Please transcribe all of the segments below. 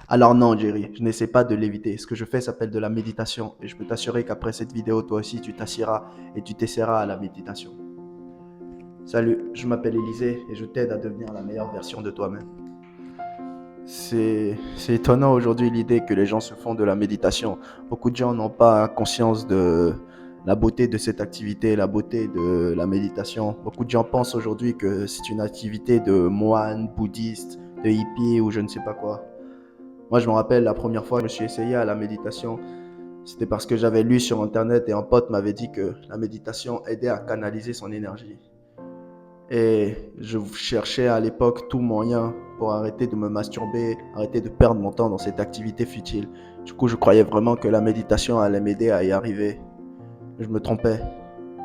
Alors non, Jerry, je n'essaie pas de l'éviter. Ce que je fais s'appelle de la méditation. Et je peux t'assurer qu'après cette vidéo, toi aussi, tu t'assieras et tu t'essaieras à la méditation. Salut, je m'appelle Élisée et je t'aide à devenir la meilleure version de toi-même. C'est étonnant aujourd'hui l'idée que les gens se font de la méditation. Beaucoup de gens n'ont pas conscience de la beauté de cette activité, la beauté de la méditation. Beaucoup de gens pensent aujourd'hui que c'est une activité de moine, bouddhiste, de hippie ou je ne sais pas quoi. Moi, je me rappelle la première fois que je me suis essayé à la méditation, c'était parce que j'avais lu sur Internet et un pote m'avait dit que la méditation aidait à canaliser son énergie. Et je cherchais à l'époque tout moyen pour arrêter de me masturber, arrêter de perdre mon temps dans cette activité futile. Du coup, je croyais vraiment que la méditation allait m'aider à y arriver. Je me trompais.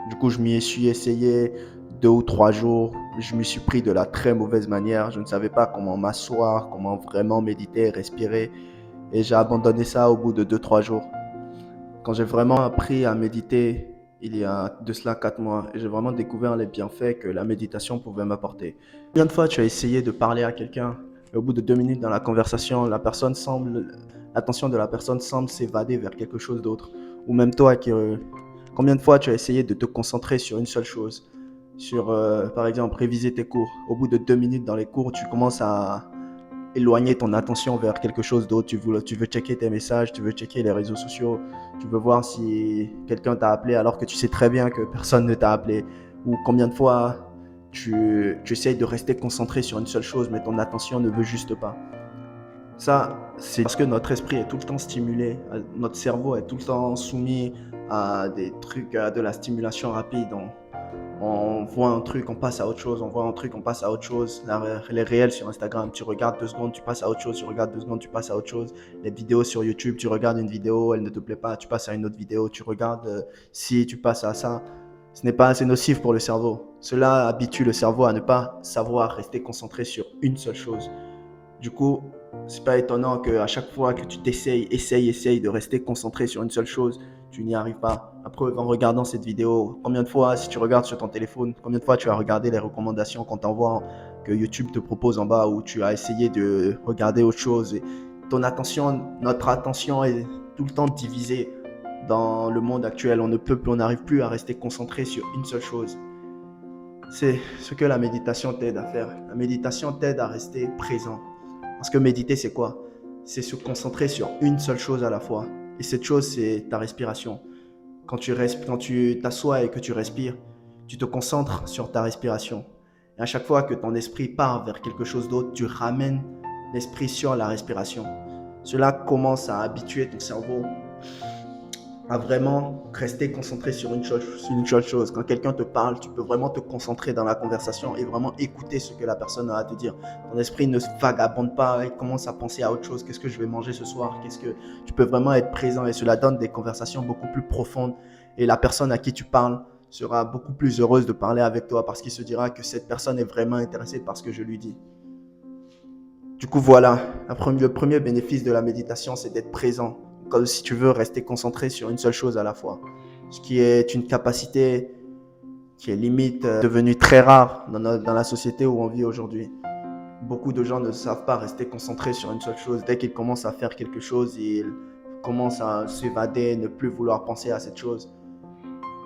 Du coup, je m'y suis essayé 2 ou 3 jours. Je m'y suis pris de la très mauvaise manière. Je ne savais pas comment m'asseoir, comment vraiment méditer, respirer. Et j'ai abandonné ça au bout de 2 ou 3 jours. Quand j'ai vraiment appris à méditer, il y a de cela 4 mois, et j'ai vraiment découvert les bienfaits que la méditation pouvait m'apporter. Combien de fois tu as essayé de parler à quelqu'un, et au bout de 2 minutes dans la conversation, l'attention de la personne semble s'évader vers quelque chose d'autre. Ou même toi, combien de fois tu as essayé de te concentrer sur une seule chose, par exemple, réviser tes cours. Au bout de 2 minutes dans les cours, tu commences à éloigner ton attention vers quelque chose d'autre. Tu veux checker tes messages, tu veux checker les réseaux sociaux, tu veux voir si quelqu'un t'a appelé alors que tu sais très bien que personne ne t'a appelé. Ou combien de fois tu essayes de rester concentré sur une seule chose, mais ton attention ne veut juste pas. Ça, c'est parce que notre esprit est tout le temps stimulé, notre cerveau est tout le temps soumis à des trucs, à de la stimulation rapide. On voit un truc, on passe à autre chose, on voit un truc, on passe à autre chose. Les réels sur Instagram, tu regardes 2 secondes, tu passes à autre chose, tu regardes 2 secondes, tu passes à autre chose. Les vidéos sur YouTube, tu regardes une vidéo, elle ne te plaît pas, tu passes à une autre vidéo, tu regardes si tu passes à ça. Ce n'est pas assez nocif pour le cerveau. Cela habitue le cerveau à ne pas savoir rester concentré sur une seule chose. Du coup, c'est pas étonnant qu'à chaque fois que tu essaye de rester concentré sur une seule chose, tu n'y arrives pas. Après, en regardant cette vidéo, combien de fois, si tu regardes sur ton téléphone, combien de fois tu as regardé les recommandations qu'on t'envoie, que YouTube te propose en bas, où tu as essayé de regarder autre chose. Et notre attention est tout le temps divisée dans le monde actuel. On n'arrive plus à rester concentré sur une seule chose. C'est ce que la méditation t'aide à faire. La méditation t'aide à rester présent. Parce que méditer, c'est quoi? C'est se concentrer sur une seule chose à la fois. Et cette chose, c'est ta respiration. Quand tu t'assois et que tu respires, tu te concentres sur ta respiration. Et à chaque fois que ton esprit part vers quelque chose d'autre, tu ramènes l'esprit sur la respiration. Cela commence à habituer ton cerveau à vraiment rester concentré sur une seule chose. Quand quelqu'un te parle, tu peux vraiment te concentrer dans la conversation et vraiment écouter ce que la personne a à te dire. Ton esprit ne vagabonde pas et commence à penser à autre chose. Qu'est-ce que je vais manger ce soir? Tu peux vraiment être présent et cela donne des conversations beaucoup plus profondes et la personne à qui tu parles sera beaucoup plus heureuse de parler avec toi parce qu'il se dira que cette personne est vraiment intéressée par ce que je lui dis. Du coup, voilà, le premier bénéfice de la méditation, c'est d'être présent. Comme si tu veux rester concentré sur une seule chose à la fois. Ce qui est une capacité qui est limite devenue très rare dans la société où on vit aujourd'hui. Beaucoup de gens ne savent pas rester concentrés sur une seule chose. Dès qu'ils commencent à faire quelque chose, ils commencent à s'évader, ne plus vouloir penser à cette chose.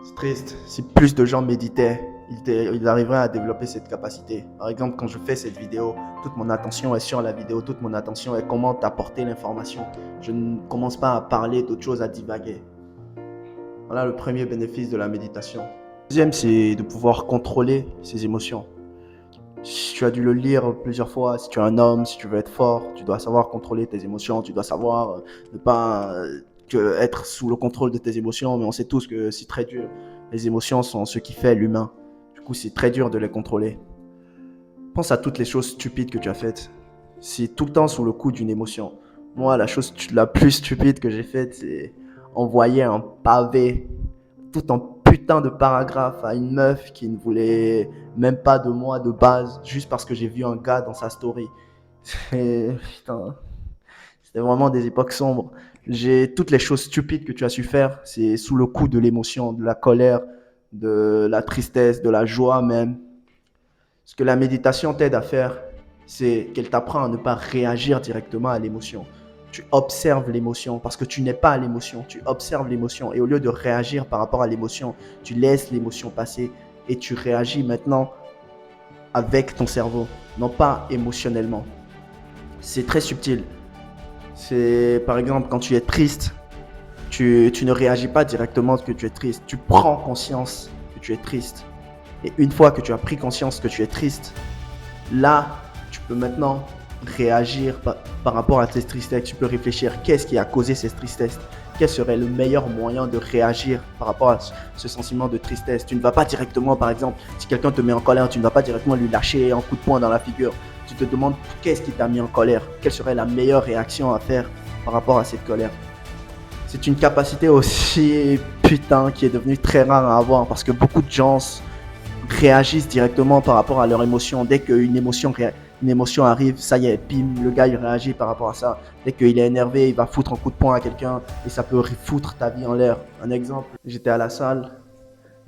C'est triste. Si plus de gens méditaient, ils arriveraient à développer cette capacité. Par exemple, quand je fais cette vidéo, toute mon attention est sur la vidéo, toute mon attention est comment t'apporter l'information. Je ne commence pas à parler d'autre chose, à divaguer. Voilà le premier bénéfice de la méditation. Le deuxième, c'est de pouvoir contrôler ses émotions. Si tu as dû le lire plusieurs fois, si tu es un homme, si tu veux être fort, tu dois savoir contrôler tes émotions, tu dois savoir ne pas être sous le contrôle de tes émotions, mais on sait tous que c'est très dur. Les émotions sont ce qui fait l'humain. Du coup, c'est très dur de les contrôler. Pense à toutes les choses stupides que tu as faites. C'est tout le temps sous le coup d'une émotion. Moi, la chose la plus stupide que j'ai faite, c'est envoyer un pavé, tout un putain de paragraphe à une meuf qui ne voulait même pas de moi de base, juste parce que j'ai vu un gars dans sa story. Putain, c'était vraiment des époques sombres. Toutes les choses stupides que tu as su faire, c'est sous le coup de l'émotion, de la colère, de la tristesse, de la joie même. Ce que la méditation t'aide à faire, c'est qu'elle t'apprend à ne pas réagir directement à l'émotion. Tu observes l'émotion parce que tu n'es pas à l'émotion. Tu observes l'émotion et au lieu de réagir par rapport à l'émotion, tu laisses l'émotion passer et tu réagis maintenant avec ton cerveau, non pas émotionnellement. C'est très subtil. C'est par exemple quand tu es triste, tu ne réagis pas directement que tu es triste. Tu prends conscience que tu es triste. Et une fois que tu as pris conscience que tu es triste, là, tu peux maintenant réagir par rapport à tes tristesses. Tu peux réfléchir qu'est-ce qui a causé ces tristesses. Quel serait le meilleur moyen de réagir par rapport à ce sentiment de tristesse. Tu ne vas pas directement, par exemple, si quelqu'un te met en colère, tu ne vas pas directement lui lâcher un coup de poing dans la figure. Tu te demandes qu'est-ce qui t'a mis en colère. Quelle serait la meilleure réaction à faire par rapport à cette colère. C'est une capacité aussi putain qui est devenue très rare à avoir parce que beaucoup de gens réagissent directement par rapport à leurs émotions. Dès qu'une émotion arrive, ça y est, bim, le gars il réagit par rapport à ça. Dès qu'il est énervé, il va foutre un coup de poing à quelqu'un et ça peut foutre ta vie en l'air. Un exemple, j'étais à la salle,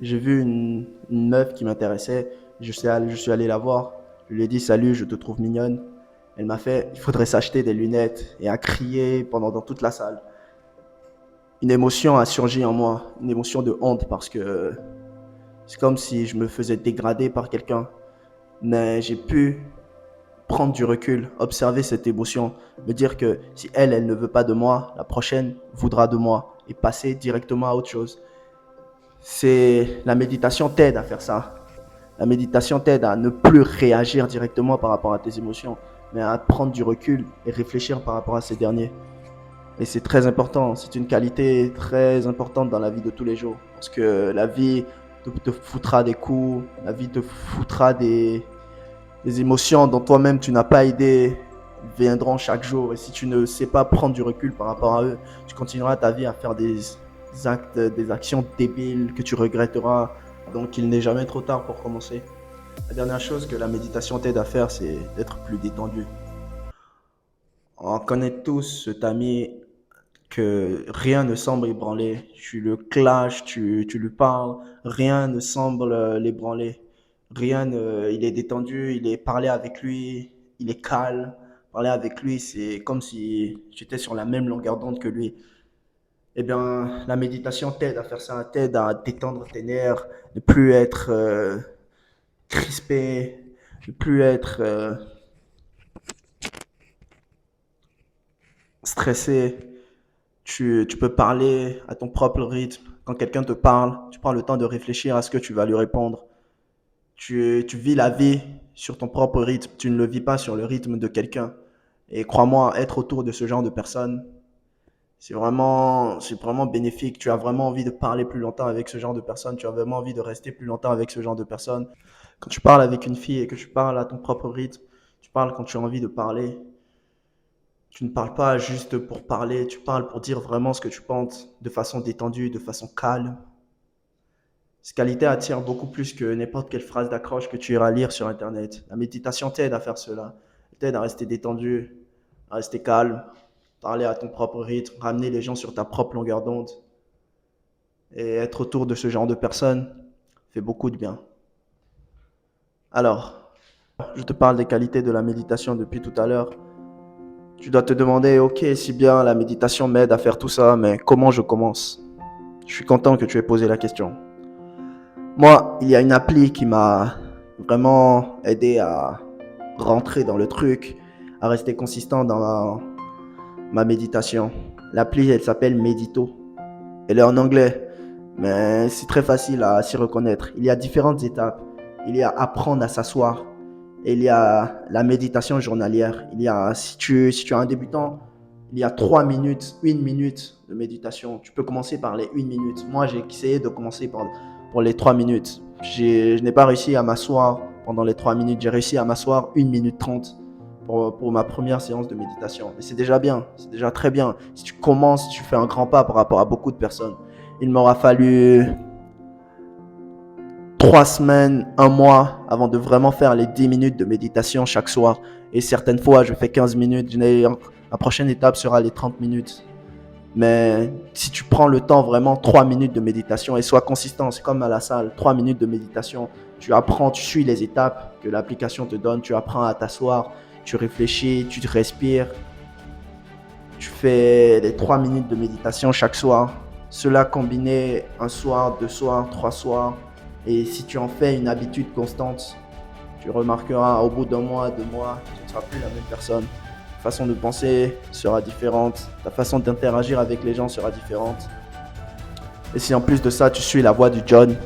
j'ai vu une meuf qui m'intéressait, je suis allé la voir, je lui ai dit salut, je te trouve mignonne. Elle m'a fait, il faudrait s'acheter des lunettes et a crié dans toute la salle. Une émotion a surgi en moi, une émotion de honte parce que c'est comme si je me faisais dégrader par quelqu'un. Mais j'ai pu prendre du recul, observer cette émotion, me dire que si elle ne veut pas de moi, la prochaine voudra de moi et passer directement à autre chose. La méditation t'aide à faire ça. La méditation t'aide à ne plus réagir directement par rapport à tes émotions, mais à prendre du recul et réfléchir par rapport à ces derniers. Et c'est très important, c'est une qualité très importante dans la vie de tous les jours. Parce que la vie te foutra des coups, la vie te foutra des émotions dont toi-même tu n'as pas idée viendront chaque jour. Et si tu ne sais pas prendre du recul par rapport à eux, tu continueras ta vie à faire des actes, des actions débiles que tu regretteras. Donc il n'est jamais trop tard pour commencer. La dernière chose que la méditation t'aide à faire, c'est d'être plus détendu. On connaît tous cet ami que rien ne semble ébranler. Tu le clashes, tu lui parles, rien ne semble l'ébranler. Il est détendu, il est parlé avec lui, il est calme. Parler avec lui, c'est comme si tu étais sur la même longueur d'onde que lui. Eh bien, la méditation t'aide à faire ça, t'aide à détendre tes nerfs, ne plus être crispé, ne plus être stressé. Tu peux parler à ton propre rythme. Quand quelqu'un te parle, tu prends le temps de réfléchir à ce que tu vas lui répondre. Tu vis la vie sur ton propre rythme. Tu ne le vis pas sur le rythme de quelqu'un. Et crois-moi, être autour de ce genre de personnes, c'est vraiment bénéfique. Tu as vraiment envie de parler plus longtemps avec ce genre de personnes. Tu as vraiment envie de rester plus longtemps avec ce genre de personnes. Quand tu parles avec une fille et que tu parles à ton propre rythme, tu parles quand tu as envie de parler. Tu ne parles pas juste pour parler, tu parles pour dire vraiment ce que tu penses de façon détendue, de façon calme. Cette qualité attire beaucoup plus que n'importe quelle phrase d'accroche que tu iras lire sur Internet. La méditation t'aide à faire cela. Elle t'aide à rester détendu, à rester calme, parler à ton propre rythme, ramener les gens sur ta propre longueur d'onde. Et être autour de ce genre de personnes fait beaucoup de bien. Alors, je te parle des qualités de la méditation depuis tout à l'heure. Tu dois te demander, ok, si bien la méditation m'aide à faire tout ça, mais comment je commence? Je suis content que tu aies posé la question. Moi, il y a une appli qui m'a vraiment aidé à rentrer dans le truc, à rester consistant dans ma méditation. L'appli, elle s'appelle Medito. Elle est en anglais, mais c'est très facile à s'y reconnaître. Il y a différentes étapes. Il y a apprendre à s'asseoir. Et il y a la méditation journalière. Si tu es un débutant, il y a 3 minutes, 1 minute de méditation. Tu peux commencer par les 1 minute. Moi, j'ai essayé de commencer pour les 3 minutes. Je n'ai pas réussi à m'asseoir pendant les 3 minutes. J'ai réussi à m'asseoir 1 minute 30 pour ma première séance de méditation. Et c'est déjà bien, c'est déjà très bien. Si tu commences, tu fais un grand pas par rapport à beaucoup de personnes. Il m'aura fallu 3 semaines, 1 mois avant de vraiment faire les 10 minutes de méditation chaque soir. Et certaines fois, je fais 15 minutes. La prochaine étape sera les 30 minutes. Mais si tu prends le temps vraiment 3 minutes de méditation et sois consistant, c'est comme à la salle, 3 minutes de méditation. Tu apprends, tu suis les étapes que l'application te donne. Tu apprends à t'asseoir, tu réfléchis, tu respires. Tu fais les 3 minutes de méditation chaque soir. Cela combiné un soir, 2 soirs, 3 soirs. Et si tu en fais une habitude constante, tu remarqueras au bout d'un mois, 2 mois, tu ne seras plus la même personne. Ta façon de penser sera différente. Ta façon d'interagir avec les gens sera différente. Et si en plus de ça, tu suis la voix du John,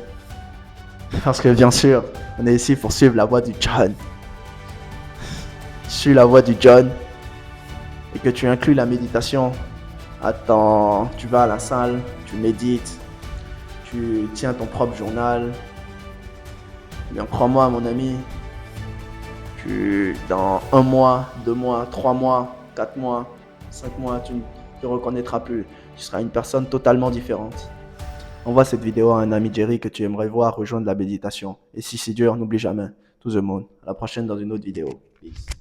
parce que bien sûr, on est ici pour suivre la voix du John. Suis la voix du John et que tu inclus la méditation. Attends, tu vas à la salle, tu médites, tu tiens ton propre journal. Eh bien, crois-moi, mon ami, dans 1 mois, 2 mois, 3 mois, 4 mois, 5 mois, tu ne te reconnaîtras plus. Tu seras une personne totalement différente. Envoie cette vidéo à un ami Jerry que tu aimerais voir rejoindre la méditation. Et si c'est dur, n'oublie jamais. To the moon. À la prochaine dans une autre vidéo. Peace.